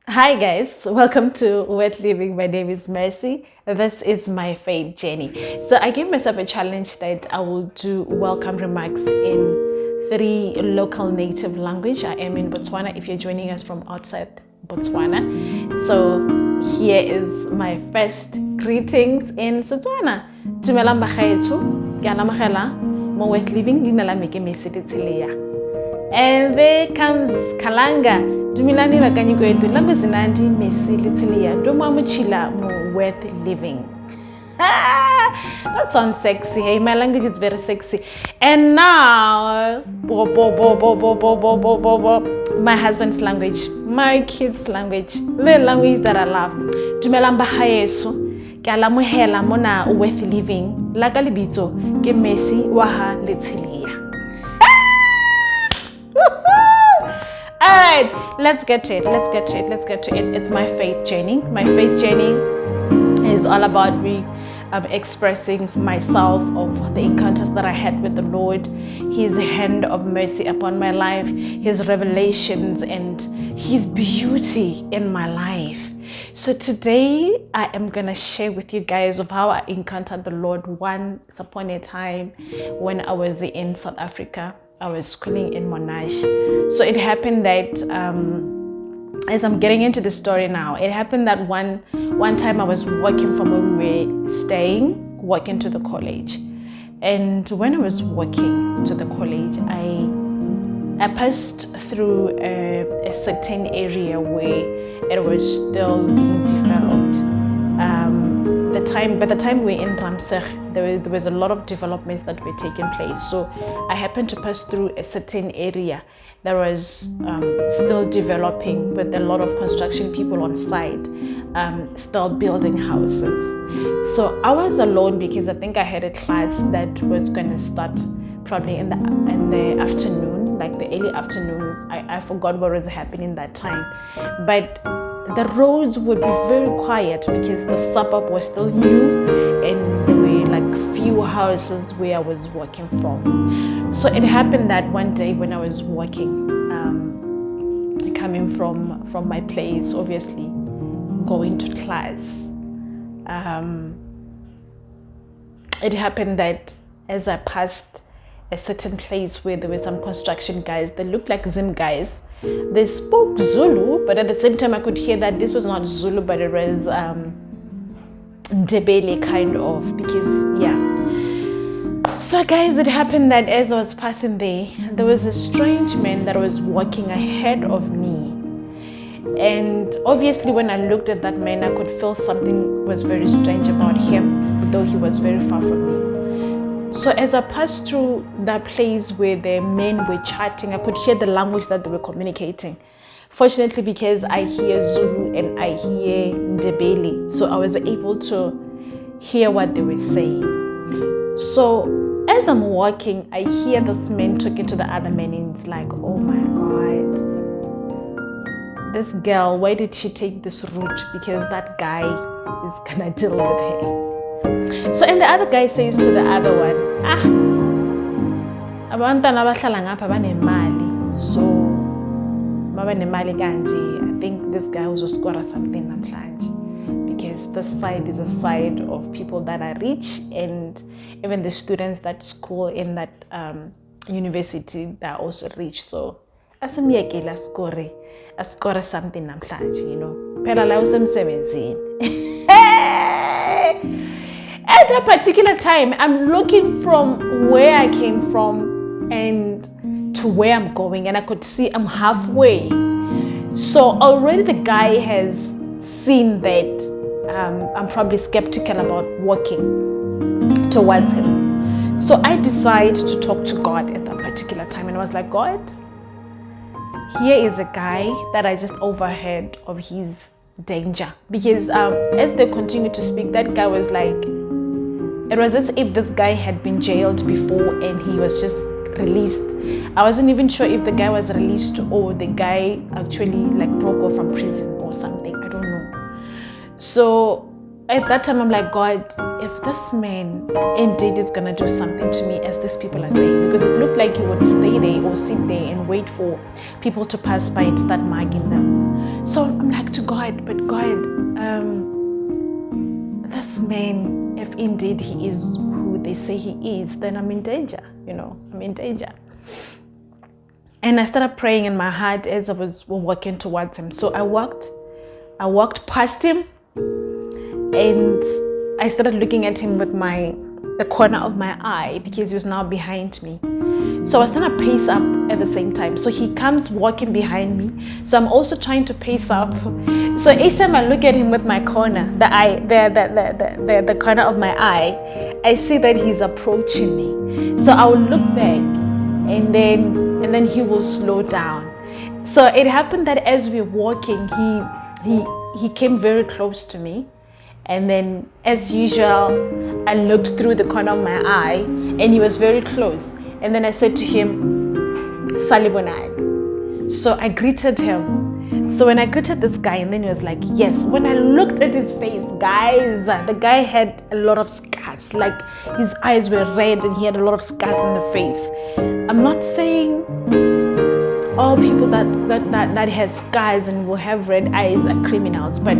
Hi guys, welcome to Wet Living. My name is Mercy. This is my faith journey. So I gave myself a challenge that I will do welcome remarks in 3 local native language. I am in Botswana if you're joining us from outside Botswana. So here is my first greetings in Setswana. Dumelang bagaetsho, ke amogela mo Wet Living lina la me ke Mercy Tsheleya. And there comes Kalanga. Dumilani bakanyiko yetu langu zinandi Mercy Tsheleya. Ndoma muchila mo worth living. That sounds sexy. Hey, my language is very sexy. And now, my husband's language, my kids' language, the language that I love. Dumelang bagaetsho. Ke a lamohela mona worth living. La ka lebitso ke Mercy waha Tsheleya. Alright, let's get to it. It's my faith journey. My faith journey is all about me expressing myself of the encounters that I had with the Lord, His hand of mercy upon my life, His revelations, and His beauty in my life. So today I am gonna share with you guys of how I encountered the Lord once upon a time when I was in South Africa. I was schooling in Monash. So it happened that as I'm getting into the story now, it happened that one time I was walking from where we were staying, walking to the college. And when I was walking to the college, I passed through a certain area where it was still being developed. By the time we were in Ramsey, there was a lot of developments that were taking place. So I happened to pass through a certain area that was still developing with a lot of construction people on site, still building houses. So I was alone because I think I had a class that was going to start probably in the afternoon, like the early afternoons. I forgot what was happening that time. But the roads would be very quiet because the suburb was still new and there were like few houses where I was walking from. So it happened that one day when I was walking, coming from my place, obviously going to class, it happened that as I passed a certain place where there were some construction guys, they looked like Zim guys. They spoke Zulu, but at the same time I could hear that this was not Zulu, but it was Ndebele kind of, because So guys, it happened that as I was passing there was a strange man that was walking ahead of me. And obviously when I looked at that man, I could feel something was very strange about him, though he was very far from me. So as I passed through that place where the men were chatting, I could hear the language that they were communicating. Fortunately, because I hear Zulu and I hear Ndebele, so I was able to hear what they were saying. So as I'm walking, I hear this man talking to the other man, and it's like, oh my God, this girl, why did she take this route? Because that guy is gonna deal with her. So, and the other guy says to the other one, abantwana abahlala ngapha banemali, so mabanemali kanje, I think this guy uzoscora something namhlanje, because this side is a side of people that are rich, and even the students that school in that university, they are also rich. So asimyekile ascore something namhlanje, you know, phela la usemsebenzini. At that particular time, I'm looking from where I came from and to where I'm going, and I could see I'm halfway. So already the guy has seen that I'm probably skeptical about walking towards him. So I decided to talk to God at that particular time, and I was like, God, here is a guy that I just overheard of his danger. Because as they continued to speak, that guy was like, it was as if this guy had been jailed before and he was just released. I wasn't even sure if the guy was released or the guy actually like broke off from prison or something. I don't know. So at that time, I'm like, God, if this man indeed is gonna do something to me, as these people are saying, because it looked like he would stay there or sit there and wait for people to pass by and start mugging them. So I'm like to God, but God, this man, if indeed he is who they say he is, then I'm in danger, I'm in danger. And I started praying in my heart as I was walking towards him. So I walked past him, and I started looking at him with the corner of my eye, because he was now behind me. So I was trying to pace up at the same time. So he comes walking behind me. So I'm also trying to pace up. So each time I look at him with my corner, the corner of my eye, I see that he's approaching me. So I will look back, and then he will slow down. So it happened that as we were walking, he came very close to me. And then, as usual, I looked through the corner of my eye, and he was very close. And then I said to him, Salibonai. So I greeted him. So when I greeted this guy, and then he was like, yes. When I looked at his face, guys, the guy had a lot of scars. Like, his eyes were red, and he had a lot of scars in the face. I'm not saying all people that has scars and will have red eyes are criminals, but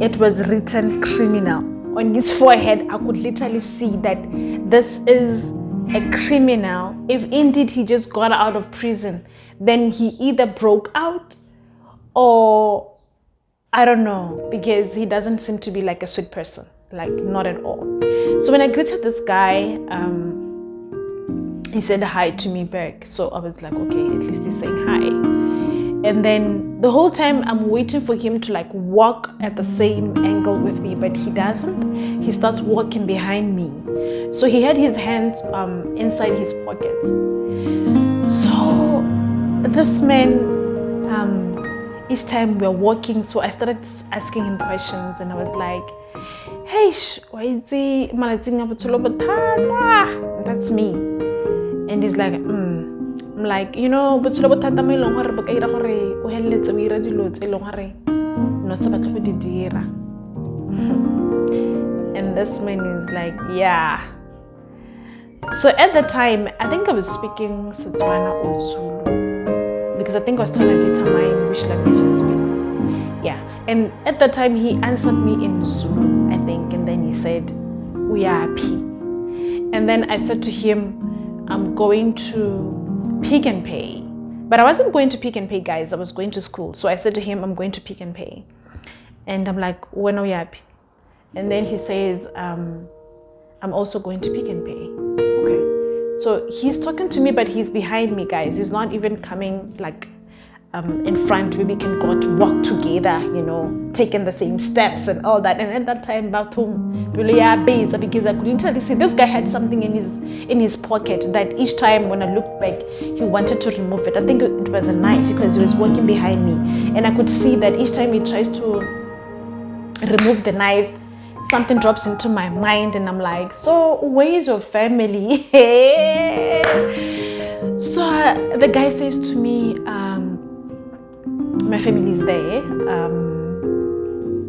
it was written criminal on his forehead. I could literally see that this is a criminal. If indeed he just got out of prison, then he either broke out or I don't know, because he doesn't seem to be like a sweet person, like not at all. So when I greeted this guy, he said hi to me back. So I was like, okay, at least he's saying hi. And then the whole time I'm waiting for him to like walk at the same angle with me, but he doesn't. He starts walking behind me. So he had his hands inside his pockets. So this man, each time we're walking, so I started asking him questions, and I was like, hey, that's me. And he's like, I'm like, but and this man is like, yeah. So at the time, I think I was speaking Setswana or Zulu, because I think I was trying to determine which language he speaks. Yeah. And at the time, he answered me in Zulu, I think, and then he said, Uyapi. And then I said to him, I'm going to Pick and Pay. But I wasn't going to Pick and Pay, guys. I was going to school. So I said to him, I'm going to Pick and Pay. And I'm like, when are you happy? And then he says, I'm also going to Pick and Pay. Okay. So he's talking to me, but he's behind me, guys. He's not even coming like in front where we can go to walk together, taking the same steps and all that. And at that time, because I could literally see this guy had something in his pocket that each time when I looked back, he wanted to remove it. I think it was a knife, because he was walking behind me, and I could see that each time he tries to remove the knife, something drops into my mind, and I'm like, so where is your family? So the guy says to me, my family is there.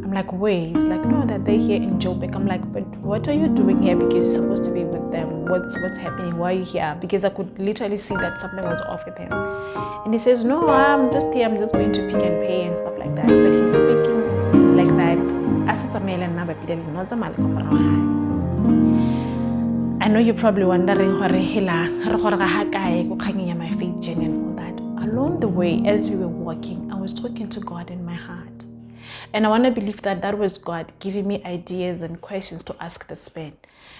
I'm like, wait. He's like, no, that they're here in Joburg. I'm like, but what are you doing here? Because you're supposed to be with them. What's happening? Why are you here? Because I could literally see that something was off with him. And he says, no, I'm just here. I'm just going to Pick and Pay and stuff like that. But he's speaking like that. I know you're probably wondering my faith journey and all that. Along the way, as we were walking, I was talking to God in my heart. And I want to believe that was God giving me ideas and questions to ask this man.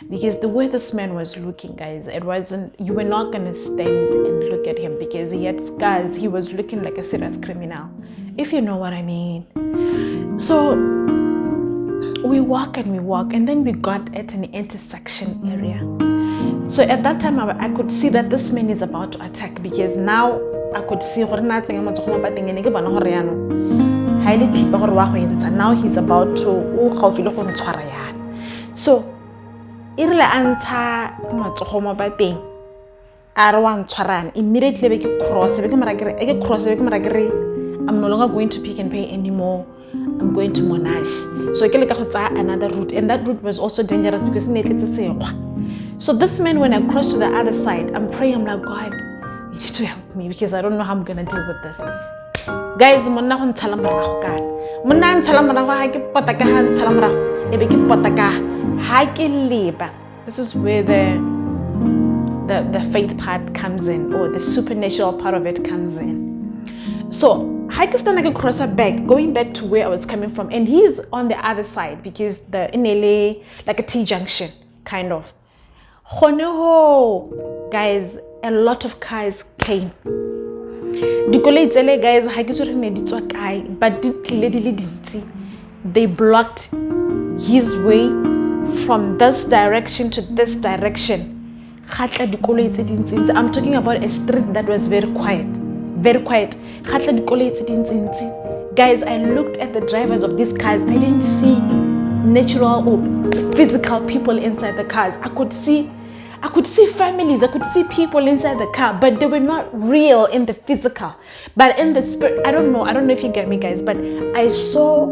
Because the way this man was looking, guys, you were not going to stand and look at him because he had scars. He was looking like a serious criminal, if you know what I mean. So we walk, and then we got at an intersection area. So at that time, I could see that this man is about to attack, because now I could see now he's about to so immediately I'm no longer going to Pick and Pay anymore. I'm going to Monash. So I got another route, and that route was also dangerous because so this man, when I crossed to the other side, I'm praying, I'm like, God, you need to help me because I don't know how I'm gonna deal with this. Guys, this is where the faith part comes in, or the supernatural part of it comes in. So I can stand like a crosser back, going back to where I was coming from, and he's on the other side because the in LA, like a T-junction, kind of. Guys, a lot of cars came. Guys, but they blocked his way from this direction to this direction. I'm talking about a street that was very quiet. Very quiet. Guys, I looked at the drivers of these cars. I didn't see natural or physical people inside the cars. I could see families, I could see people inside the car, but they were not real in the physical. But in the spirit, I don't know if you get me, guys, but I saw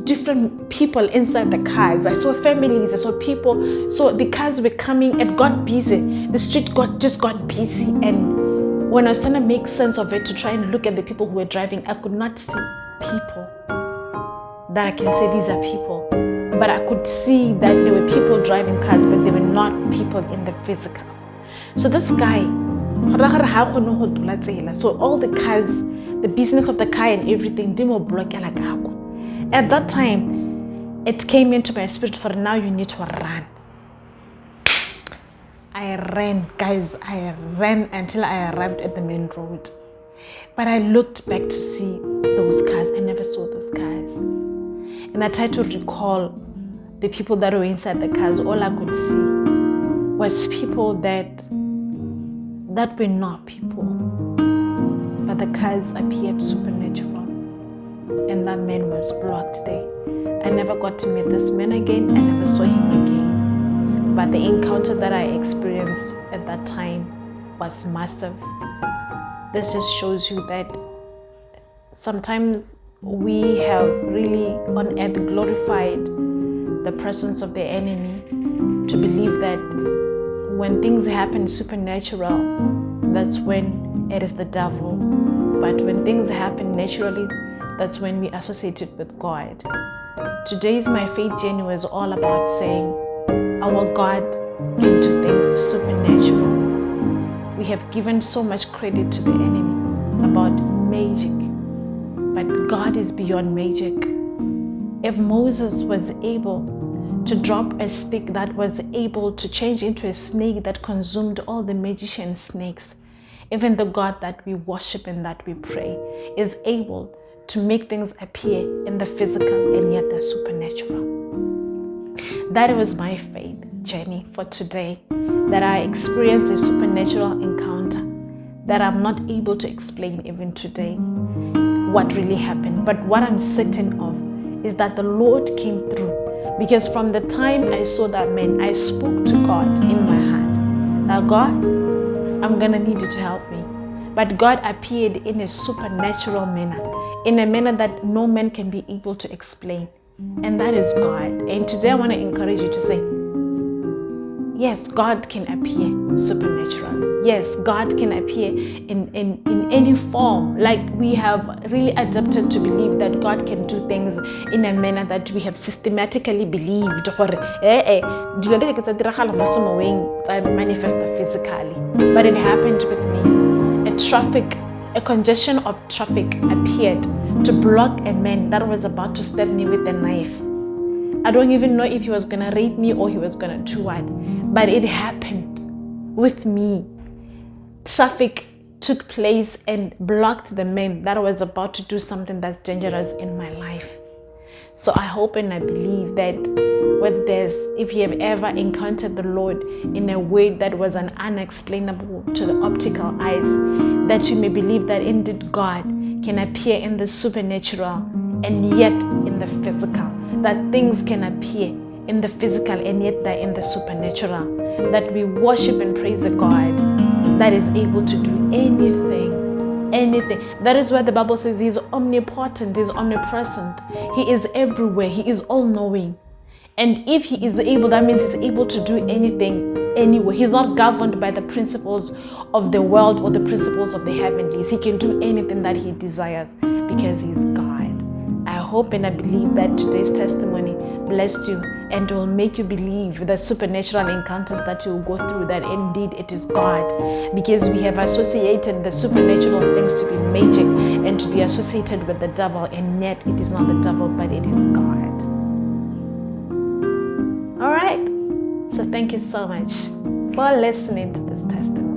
different people inside the cars. I saw families, I saw people. So the cars were coming, it got busy. The street just got busy. And when I was trying to make sense of it, to try and look at the people who were driving, I could not see people that I can say these are people. But I could see that there were people driving cars, but they were not people in the physical. So this guy, so all the cars, the business of the car and everything, at that time, it came into my spirit for now you need to run. I ran, guys, I ran until I arrived at the main road. But I looked back to see those cars. I never saw those cars. And I tried to recall the people that were inside the cars. All I could see was people that were not people. But the cars appeared supernatural. And that man was blocked there. I never got to meet this man again. I never saw him again. But the encounter that I experienced at that time was massive. This just shows you that sometimes we have really on earth glorified the presence of the enemy to believe that when things happen supernatural, that's when it is the devil. But when things happen naturally, that's when we associate it with God. Today's My Faith Journey was all about saying our God can do things supernaturally. We have given so much credit to the enemy about magic, but God is beyond magic. If Moses was able to drop a stick that was able to change into a snake that consumed all the magician snakes, even the God that we worship and that we pray is able to make things appear in the physical and yet the supernatural. That was my faith journey for today, that I experienced a supernatural encounter that I'm not able to explain even today what really happened. But what I'm certain of is that the Lord came through, because from the time I saw that man, I spoke to God in my heart. Now, God, I'm gonna need you to help me. But God appeared in a supernatural manner, in a manner that no man can be able to explain. And that is God. And today I want to encourage you to say, yes, God can appear supernaturally. Yes, God can appear in any form. Like we have really adapted to believe that God can do things in a manner that we have systematically believed. Manifest physically. But it happened with me. A congestion of traffic appeared to block a man that was about to stab me with a knife. I don't even know if he was gonna rape me or he was gonna do what, but it happened with me. Traffic took place and blocked the man that was about to do something that's dangerous in my life. So I hope and I believe that with this, if you have ever encountered the Lord in a way that was unexplainable to the optical eyes, that you may believe that indeed God can appear in the supernatural and yet in the physical, that things can appear in the physical and yet they're in the supernatural, that we worship and praise a God that is able to do anything anything. That is why the Bible says He's omnipotent, He's omnipresent. He is everywhere. He is all-knowing. And if He is able, that means He's able to do anything, anywhere. He's not governed by the principles of the world or the principles of the heavenlies. He can do anything that He desires because He's God. I hope and I believe that today's testimony blessed you and will make you believe the supernatural encounters that you will go through, that indeed it is God. Because we have associated the supernatural things to be magic and to be associated with the devil, and yet it is not the devil, but it is God. All right. So thank you so much for listening to this testimony.